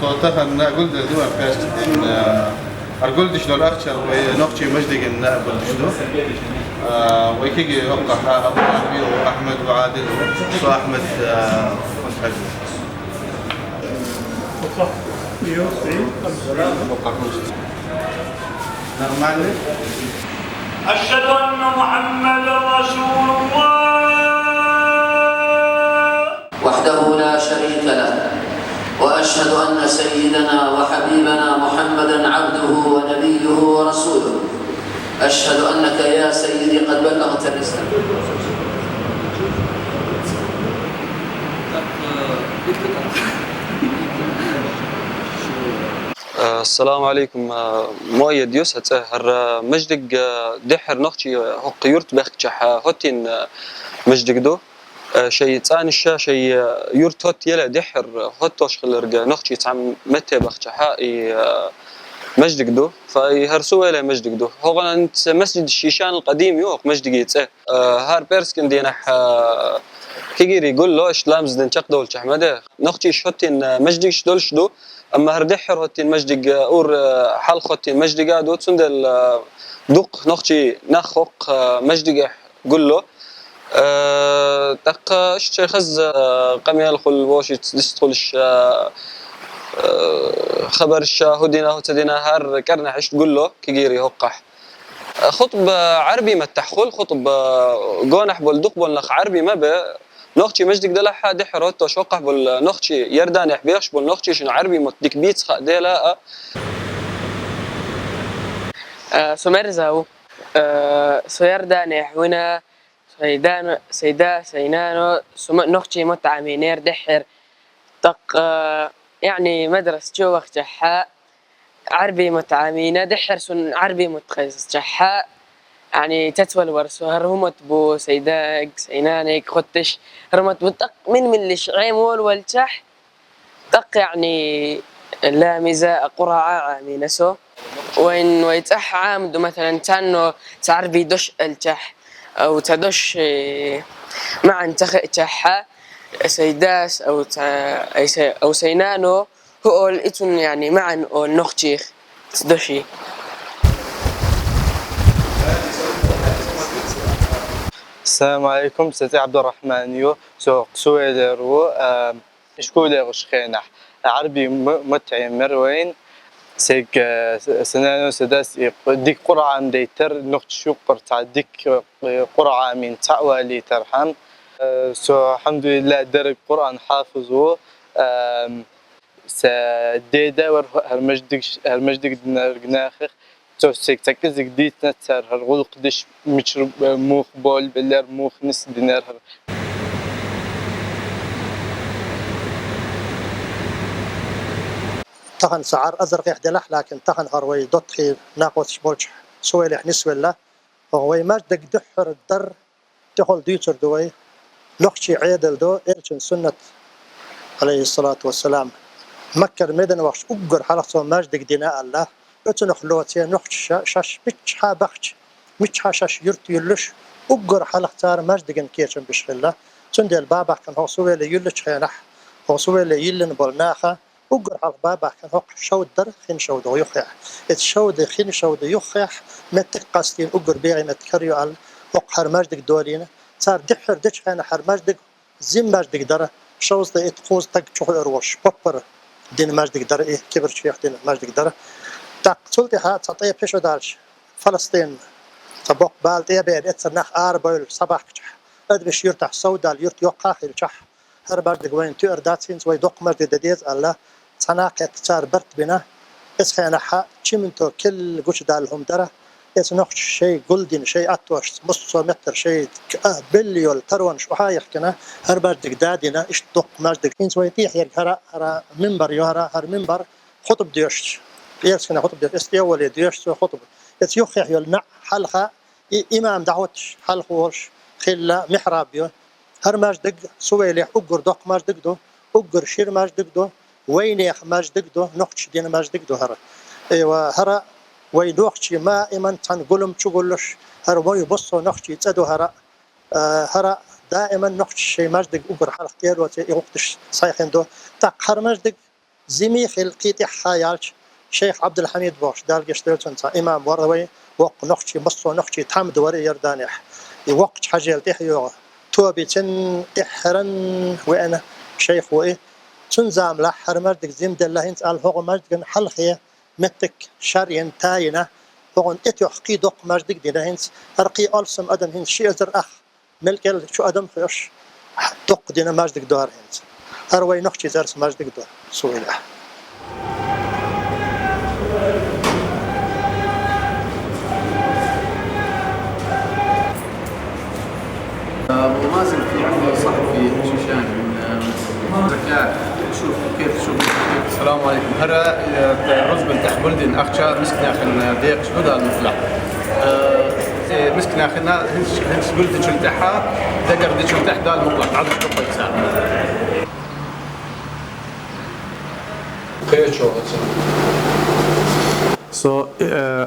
توتفن قلت دوار فاست أرجل دش دول أكثر ونقطي مجد النا أقول دش دو ويكيجي وقع أبو عربي وأحمد وعادل وأحمد حج. نورمالي. أشهد أن محمد رسول الله وحده لا شريك له، وأشهد أن سيدنا وحبيبنا محمدًا عبده ونبيه ورسوله. أشهد أنك يا سيدي قد بلغت الرسالة. السلام عليكم. مؤيد يوسف هر مجدق دحر نختي حق يرت بخشح هوتين مجدق دو شيء ثاني شيء يرت هوت يلا دحر هوتوش خلرجع نختي تعم متى بخشح مجدق دو فهرسوا إلى مجدق دو هو أنت مسجد الشيشان القديم يوق مجدق يتسه هار بيرسكن دينا كيجري يقول له إيش لامز دين شق دول شحمده نختي شوتين مجدقش دولش دو أما هردحر هوتين مجدق أور حال خوتين مجدق قادو تسندل دق نختي نخق مجدق قول له تق إيش خز قميال خل واش تدخلش خبر الشاهدنا هتدينا هار كرنا عشت تقول له كيجيري هقح خطب عربي ما تحخل خطب جونح بولدق بولنخ عربي ما به نختي مجدك دلها دحرت وشوقح بول نختي يردان يحبيش بول نختي شنو عربي متدك بيت خ ديلا سمرزاو سيردان يحونا سيدا سينانو نختي متعامينير دحر تق يعني مدرسة جو وقت جحاء عربي متعامينة دحر سن عربي متخصص جحاء يعني تتول ورسو هرمت بو سيداق سينانك خدتش هرمت بطق من اللي شعيمول والتح طق يعني لامزة قرعة عامينسو وين ويتح عامدو مثلا تانو تعربي دش التح أو تدش مع انتخ تحا سيداس أو سينانو هو الإتون يعني معا أو نختيخ تدشي. السلام عليكم سيدي عبد الرحمن يو سوق سويدرو إشكولي غشخينح عربي متعين مروين سيك سنانو سداس ديك قرعة مديتر نخت شوقر تاع ديك قرعة من تعوالي ترحم سو الحمد لله درب قرآن حافظه سديدا ور هالمجدك ناخخ تو سيك تكزك ديت نتر هالغلق دش مشرب موخ بول بلر موخ نس دينار تخن سعر أزرق يحدلح لكن تخن هروي دطخي ناقوش بولش سويلح نسوي الله هو مجدك دحر الدر تقول ديتر دوي نخشي عيدل دو إرشن سنة عليه الصلاة والسلام مكر مدن وقش أجر حلقة مجدك ديناء الله أتنخلوتي نخش شاش متشها بخش متشها شاش يرت يلش أجر حلقة مجدك كيرشن بشر الله سندل بابا كان هو سويل يلش خينح هو سويل يلن بولناخه أجر على بابا كان هو شود در خين شود ويخيح الشود خين شود يخيح متقاستين أجر بيعي متكريو على وقهر مجدك دولينا صار دحر دش أنا حرماجدك زين ماجدك درة شوز ده إتخوز تك شو أروش ببر دين ماجدك درة إيه كبر شيء دين ماجدك درة تقتلت ها تطيب فيش ودارش فلسطين تبوق بالتي بيد إتصنخ آربول صباح أدبش يرتاح سودال يرت يقاخ الشح هر ماجدك وين تقر داتسين سوي دق ماجدك دديز الله تناقة صار برت بنا إسخنا ح شمنتو كل جوش دالهم درة يسنخ شيء جولدين شيء أتوش نص متر شيء بليول ترونش وحايح كنا هر ماجدك دادنا إيش دق ماجدك إن سوي تيح هر منبر يهرا هر منبر خطب ديوش يسكن خطب ديوش استيول ديوش سو خطب يتيوخ يولنا حلقة إمام دعوتش حلقة ورش خلا محراب يو هر ماش دق سويلح أجر دق ماش دق دو أجر شير ماش دق دو وينيخ ماش دق دو نقش دين ماش دق دو هرا ايوا هرا وينوقش ما إيمان تنقولم تقولش هرا وي بصوا نقش تدو هرا هرا دائما نقش شيء ماش دق أجر حلق ديال وتي وقتش صايخين دو تاق هر ماش دق زميخ القيتي حيالش شيخ عبد الحميد بوش دال قشتلتون إمام وروي وق نقش بصوا نقش تحمد وري يردانيح وقت حاجة تحيو توبي تن تحرن وأنا شيخ وإيه تنزام لا حرمردك زمد الله انت الهو مردك حلخيه متك شرين تاينه هون اتو حقي دق مردك دينا انت ارقي السم ادم هن شي ازر اخ ملك شو ادم خيش دق دينا مردك دار انت اروي نخشي زرس مردك دار سويله ابو مازن في عندنا صحفي شوشاني من زكاة شوف كيف تشوف. السلام عليكم. هرا رز بنتح بلدن اخشا مسكنا خن ديق شبدا المفلح مسكنا خنا هنس بلدن شلتحها دقر دي شلتح دال مطلق عدد شطة يسار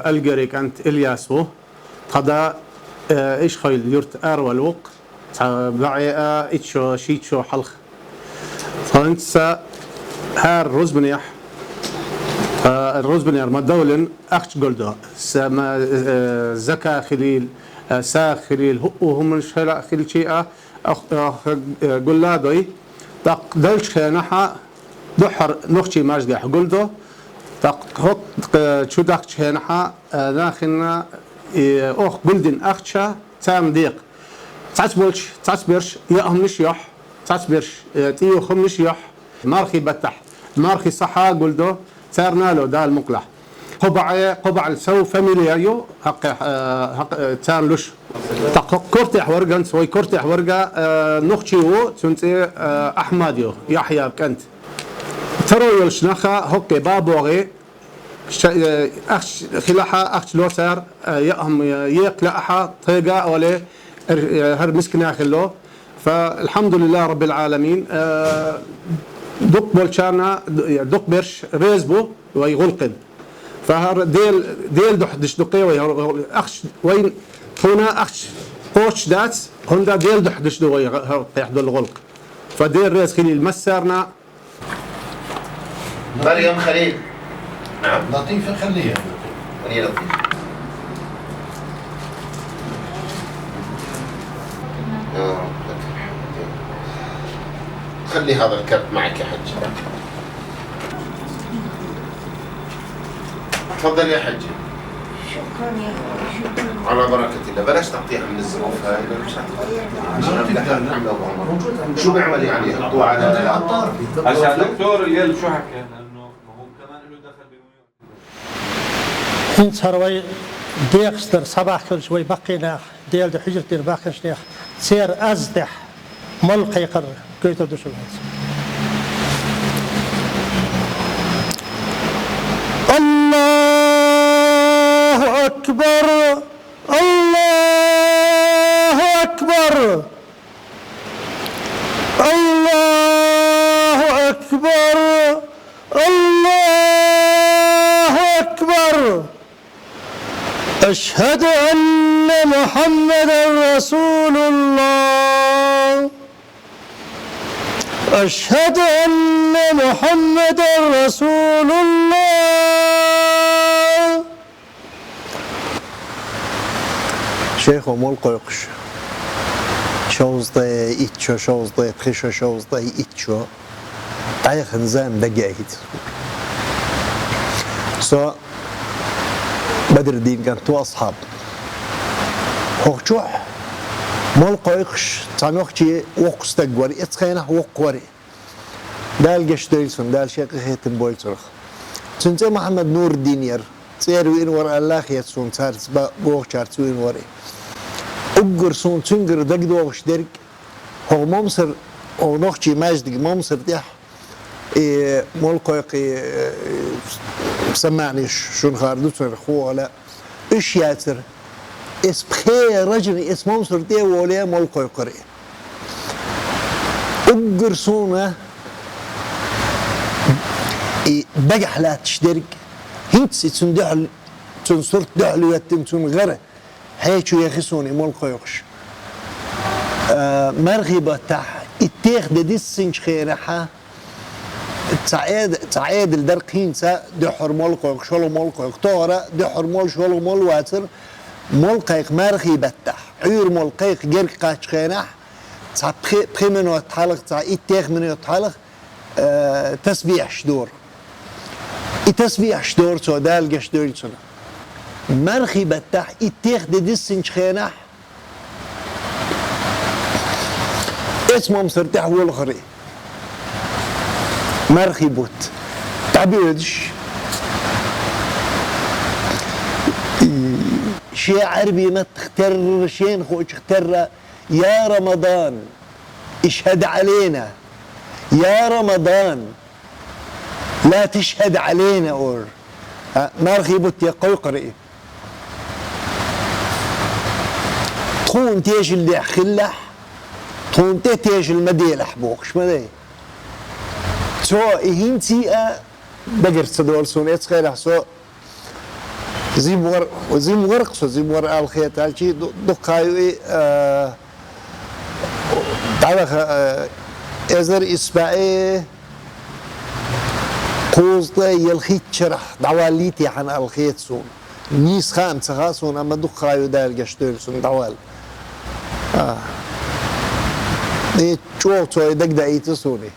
الجريك انت الياسو هذا ايش خيل يرت ارول وق بعيا ايشو شيتشو حلخ فانت هار روزبنيح الروزبنير ما دولن اخش جولدو سما زكا خليل سا خليل هو هم الشلا خليل شيء جولادوي تق دلش نحا دحر نخشي ماجدح جولدو تق هوك شو دخش نحا داخلنا اخ بلدن اخشا تام ديق تعتبولش تعتبرش ياهم نشيح تعتبرش تيو خمش يح مارخي بتح مارخي صحا قلدو سارنا له دال مقلح قبع السو فاميلياريو حق تان لش تق كورتح ورقا سوي كورتح ورقا نخشيو تنتي احمديو يحيى كنت ترو يلشنخا هوكي بابوغي اخش خلاحه اخش لوسر ياهم يقلعها طيقه ولا هر مسكنا خلو فالحمد لله رب العالمين دق بولشانا دق برش ريزبو ويغلقن فهر ديل دش دقي اخش وين هنا اخش قوش دات هندا ديل دش دو يحدو الغلق فديل ريز خليل مسرنا مريم خليل. نعم لطيفة خليها. هي لطيفة. خلي هذا الكرت معك يا حجي. تفضل يا حجي. شكرا يا اخوي شكرا. على بركة الله. بلاش تعطيها من الظروف هاي مش شو بيعمل يعني يحطوه على هسه الدكتور يل شو حكى انه هو كمان له دخل بميول انت هروي ديقستر صباح كل شوي بقينا ديال دو حجرتين باقي شنيخ سير ازدح ملقي قر كيتو دوش الله اكبر الله اكبر الله اكبر الله اكبر أشهد أن محمدًا رسول الله أشهد أن محمدًا رسول الله شيخ وملقيقش شوزدي إتشو شوزدي تخشو شوزدي إتشو تايخ نزام دقايد بدر الدين كان تو أصحاب هوكشوح ملقيقش تانوخشي وقستقوري اتخينه وقوري دال قشتيلسون دال شيخ هيتن بويلسرخ تنتي محمد نور الدين ير تيروين ورا الله يتسون تارس بوغ شارتوين وري اقر سون تنقر دقدوغش درك هو ممصر او نوخشي ماجدق ممصر ديح ملقيقي سمعني شون خاردوتر خوه لا ايش ياتر اس بخير رجل اسمه مصر دي ولا ملقي قري أقرصونا بقح لا تشترك هنت تندحل تنصرت دحلو يتم غيره هيك يخسوني ملقا يخش مرغبة تح اتاخد دي السنج خيرها تعيد الدرقين سا دحر ملقا يخشلو ملقا يختارة دحر مل شلو مل واتر ملقا يخ مرغبة تح عير ملقا يخ جرق قاش خينح تا بخيمنو يتحلق تا اتاخ منو يتحلق تسبيح شدور التسبيح شدور تو دالجا شدور تسنا مرخي بتاح اتاخ دي السنج خينح اسمه مسرتاح والخري مرخي بوت تعبيدش شيء عربي ما تختر شين خوش اختر يا رمضان اشهد علينا يا رمضان لا تشهد علينا اور مرخي بوت يا قوقري تخون تيج اللي خلح تخون تيج المدي لحبوخش مدي سو هنتي بقر تدول سونيت خير سو زي مغرق سو زي مغرق الخيط هالشي دقايوي تعرف ازر اسباعي قوزطة يلخيت شرح دعواليتي عن الخيط سون نيس خامسة خاصون اما دقايو دال قشتول سون دعوال دي تشوف توي دق دقيت سوني